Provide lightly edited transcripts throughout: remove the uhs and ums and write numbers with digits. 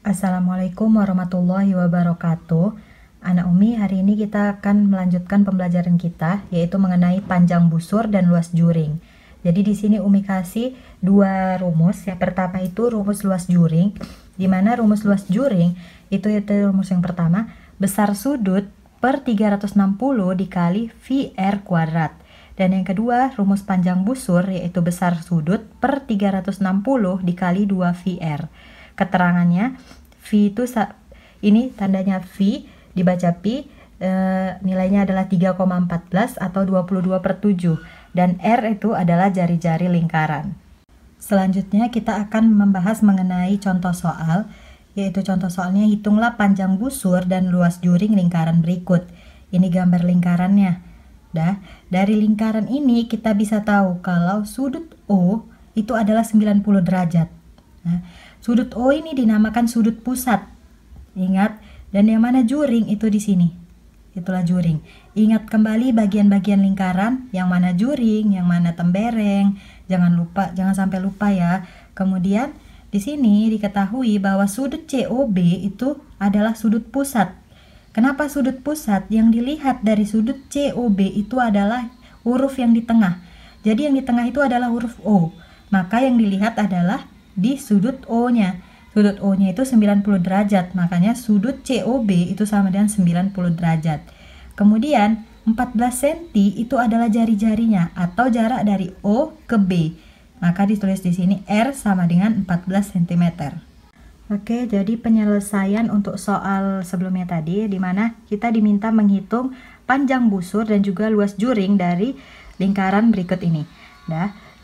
Assalamualaikum warahmatullahi wabarakatuh. Anak Umi, hari ini kita akan melanjutkan pembelajaran kita, yaitu mengenai panjang busur dan luas juring. Jadi di sini Umi kasih dua rumus. Yang pertama itu rumus luas juring, di mana rumus luas juring itu rumus yang pertama, besar sudut per 360 dikali VR kuadrat. Dan yang kedua, rumus panjang busur, yaitu besar sudut per 360 dikali 2 VR. Keterangannya, V itu ini tandanya V, dibaca Pi, nilainya adalah 3,14 atau 22/7, dan R itu adalah jari-jari lingkaran. Selanjutnya kita akan membahas mengenai contoh soal, yaitu contoh soalnya hitunglah panjang busur dan luas juring lingkaran berikut. Ini gambar lingkarannya. Dari lingkaran ini kita bisa tahu kalau sudut O itu adalah 90 derajat. Nah, sudut O ini dinamakan sudut pusat. Ingat, dan yang mana juring itu di sini. Itulah juring. Ingat kembali bagian-bagian lingkaran, yang mana juring, yang mana tembereng. Jangan sampai lupa ya. Kemudian di sini diketahui bahwa sudut COB itu adalah sudut pusat. Kenapa sudut pusat? Yang dilihat dari sudut COB itu adalah huruf yang di tengah. Jadi yang di tengah itu adalah huruf O. Maka yang dilihat adalah di sudut O-nya. Sudut O-nya itu 90 derajat. Makanya sudut COB itu sama dengan 90 derajat. Kemudian 14 cm itu adalah jari-jarinya atau jarak dari O ke B. Maka ditulis di sini R sama dengan 14 cm. Oke, jadi penyelesaian untuk soal sebelumnya tadi, di mana kita diminta menghitung panjang busur dan juga luas juring dari lingkaran berikut ini.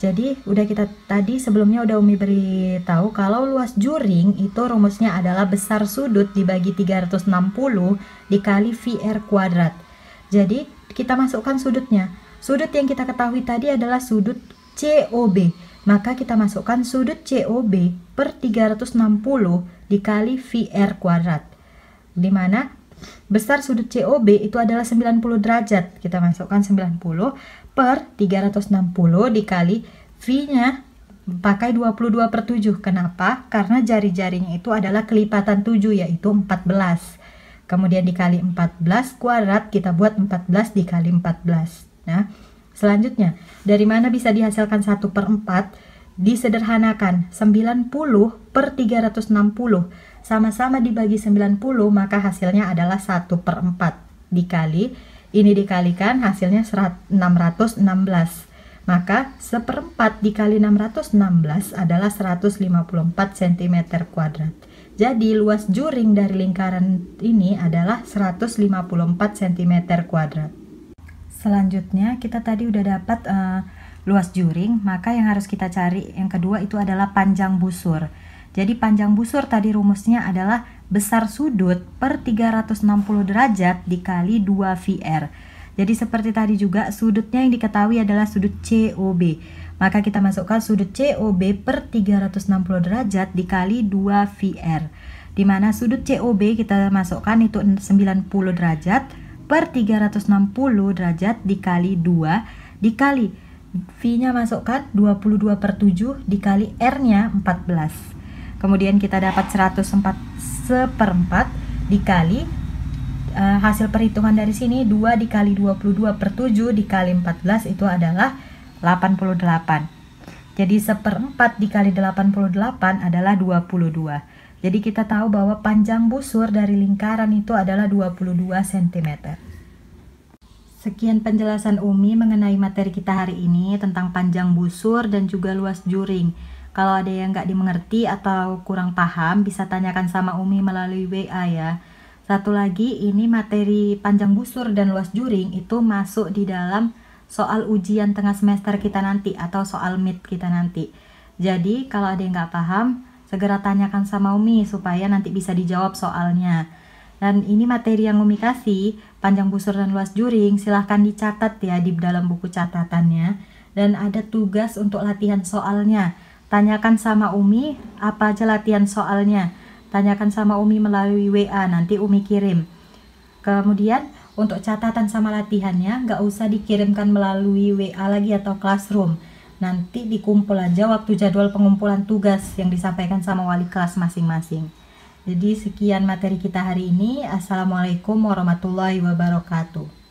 Jadi udah kita tadi sebelumnya udah Umi beritahu kalau luas juring itu rumusnya adalah besar sudut dibagi 360 dikali VR kuadrat. Jadi kita masukkan sudutnya. Sudut yang kita ketahui tadi adalah sudut COB. Maka kita masukkan sudut COB per 360 dikali VR kuadrat. Dimana besar sudut COB itu adalah 90 derajat. Kita masukkan 90 per 360 dikali V-nya pakai 22/7. Kenapa? Karena jari-jarinya itu adalah kelipatan 7, yaitu 14. Kemudian dikali 14 kuadrat, kita buat 14 dikali 14. Nah, selanjutnya, dari mana bisa dihasilkan 1/4? Disederhanakan, 90 per 360 sama-sama dibagi 90, maka hasilnya adalah 1/4 dikali, ini dikalikan hasilnya 616. Maka 1/4 dikali 616 adalah 154 cm kuadrat. Jadi luas juring dari lingkaran ini adalah 154 cm kuadrat. Selanjutnya kita tadi udah dapat luas juring, maka yang harus kita cari yang kedua itu adalah panjang busur. Jadi panjang busur tadi rumusnya adalah besar sudut per 360 derajat dikali 2 VR. Jadi seperti tadi juga sudutnya yang diketahui adalah sudut COB. Maka kita masukkan sudut COB per 360 derajat dikali 2 VR. Dimana sudut COB kita masukkan itu 90 derajat per 360 derajat dikali 2 dikali V-nya masukkan 22/7 dikali R-nya 14. Kemudian kita dapat 104/4 dikali hasil perhitungan dari sini 2 dikali 22/7 dikali 14 itu adalah 88. Jadi 1/4 dikali 88 adalah 22. Jadi kita tahu bahwa panjang busur dari lingkaran itu adalah 22 cm. Sekian penjelasan Umi mengenai materi kita hari ini tentang panjang busur dan juga luas juring. Kalau ada yang nggak dimengerti atau kurang paham, bisa tanyakan sama Umi melalui WA ya. Satu lagi, ini materi panjang busur dan luas juring itu masuk di dalam soal ujian tengah semester kita nanti atau soal mid kita nanti. Jadi kalau ada yang nggak paham, segera tanyakan sama Umi supaya nanti bisa dijawab soalnya. Dan ini materi yang Umi kasih, panjang busur dan luas juring, silahkan dicatat ya di dalam buku catatannya. Dan ada tugas untuk latihan soalnya. Tanyakan sama Umi apa aja latihan soalnya. Tanyakan sama Umi melalui WA, nanti Umi kirim. Kemudian untuk catatan sama latihannya, nggak usah dikirimkan melalui WA lagi atau Classroom. Nanti dikumpul aja waktu jadwal pengumpulan tugas yang disampaikan sama wali kelas masing-masing. Jadi sekian materi kita hari ini. Assalamualaikum warahmatullahi wabarakatuh.